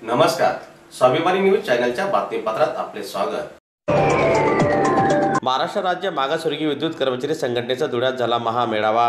नमस्कार, स्वाभिमानी न्यूज चॅनलच्या बातमीपत्रात आपले स्वागत। महाराष्ट्र राज्य मागासवर्गीय विद्युत कर्मचारी संघटनेचा धुळ्यात झाला महामेळावा।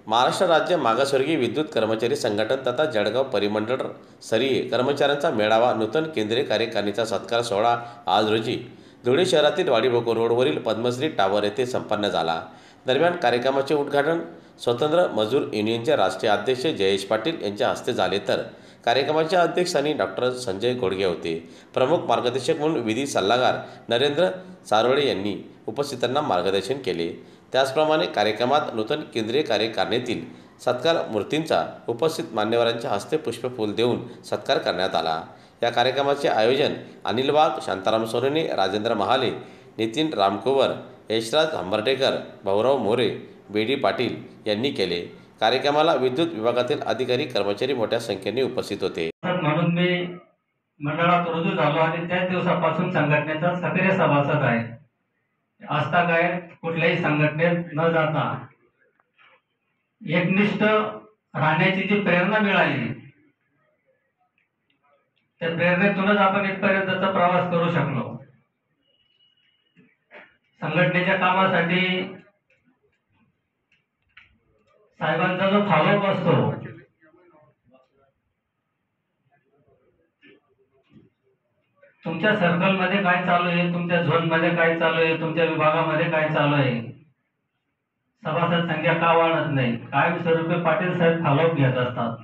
महाराष्ट्र राज्य मागासवर्गीय विद्युत कर्मचारी संघटन तथा जळगाव परिमंडळ स्तरीय कर्मचाऱ्यांचा मेळावा नूतन केंद्रीय कार्यकारिणीचा सत्कार सोहळा आज रोजी धुळे शहरातील वाडीभोकर रोडवरील पद्मश्री टावर येथे संपन्न झाला। दरम्यान कार्यक्रमाचे उद्घाटन स्वतंत्र मजूर युनियनचे राष्ट्रीय अध्यक्ष जयेश पाटील यांच्या हस्ते झाले, तर कार्यक्रमाच्या अध्यक्षस्थानी डॉक्टर संजय घोडगे होते। प्रमुख मार्गदर्शक म्हणून विधी सल्लागार नरेंद्र सारोळे यांनी उपस्थितांना मार्गदर्शन केले। त्याचप्रमाणे कार्यक्रमात नूतन केंद्रीय कार्यकारिणीतील सत्कार मूर्तींचा उपस्थित मान्यवरांच्या हस्ते पुष्पफूल देऊन सत्कार करण्यात आला। या कार्यक्रमाचे आयोजन अनिल वाघ, शांताराम सोनवणे, राजेंद्र महाले, नितीन रामकुवर, यशराज हंबर्डेकर, भाऊराव मोरे, बेडी पाटील यांनी केले। कार्यक्रमाला विद्युत विभागातील अधिकारी कर्मचारी मोठ्या संख्येने उपस्थित होते। म्हणून मी मंडळात रुजू झालो आणि त्याच दिवसापासून संघटनेचा सक्रिय सभासद आहे। आजतागायत कुठल्याही संघटनेत न जाता एकनिष्ठ राहण्याची जी प्रेरणा मिळाली, त्या प्रेरणेतूनच आपण इथपर्यंतचा प्रवास करू शकलो। संघटनेच्या कामासाठी साहेबांचा जो फॉलोअप असतो, तुमच्या सर्कल मध्ये काय चालू आहे, तुमच्या झोन मध्ये काय चालू आहे, तुमच्या विभागामध्ये काय चालू आहे, सभासद संख्या का वाढत नाही, कायमस्वरूपी पाटील साहेब फॉलोअप घेत असतात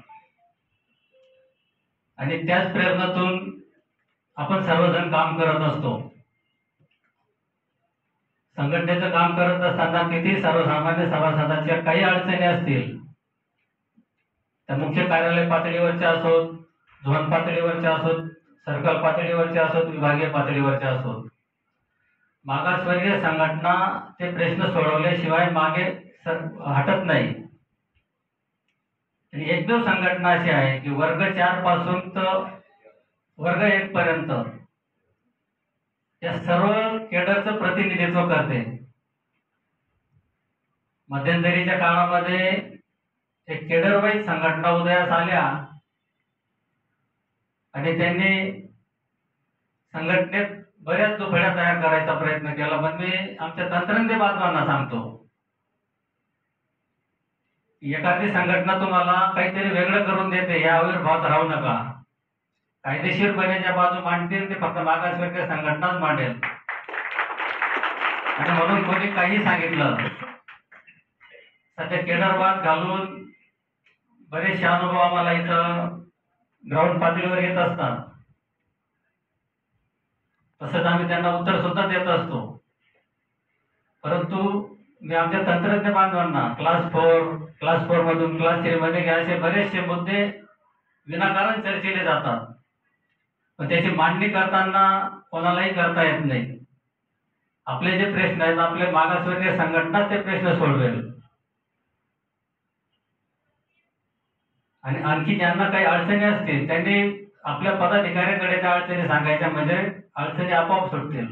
आणि त्याच प्रेरणेतून आपण सर्वजण काम करत असतो। संघटनेचं काम करत असताना किती सर्वसामान्य सभासदांच्या काही अडचणी असतील, त्या मुख्य कार्यालय पातळीवरच्या असोत, झोन पातळीवरच्या असोत, सर्कल पातळीवरच्या असोत, विभागीय पातळीवरच्या असोत, मागासवर्गीय संघटना ते प्रश्न सोडवल्याशिवाय मागे हटत नाही। आणि एकमेव संघटना अशी आहे की वर्ग 4 पासून तर वर्ग 1 पर्यंत या सर्व केडरचं प्रतिनिधित्व करते। मध्यंतरीच्या काळामध्ये एक केडरवाईज संघटना उदयास आल्या आणि त्यांनी संघटनेत बऱ्याच दुफड्या तयार करायचा प्रयत्न केला। पण मी आमच्या तंत्रज्ञ बांधवांना सांगतो, एखादी संघटना तुम्हाला काहीतरी वेगळं करून देते, या अविर्भावात राहू नका। कायदेशीरपणे ज्या बाजू मांडतील ते फक्त मागासवर्गीय संघटनाच मांडेल। आणि म्हणून कोणी काही सांगितलं, सध्या केडरवाद घालून बरेचसे अनुभव आम्हाला इथं ग्राउंड पातळीवर येत असतात, तसंच आम्ही त्यांना उत्तर सुद्धा देत असतो। परंतु मी आमच्या तंत्रज्ञ बांधवांना क्लास 4 मधून क्लास 3 मध्ये असे बरेचसे मुद्दे विनाकारण चर्चिले जातात, पण त्याची मांडणी करताना कोणालाही करता येत नाही। आपले जे प्रश्न आहेत, आपले मागासवर्गीय संघटना ते प्रश्न सोडवेल आणि आणखी ज्यांना काही अडचणी असतील त्यांनी आपल्या पदाधिकाऱ्यांकडे त्या अडचणी सांगायच्या, म्हणजे अडचणी आपोआप सुटतील।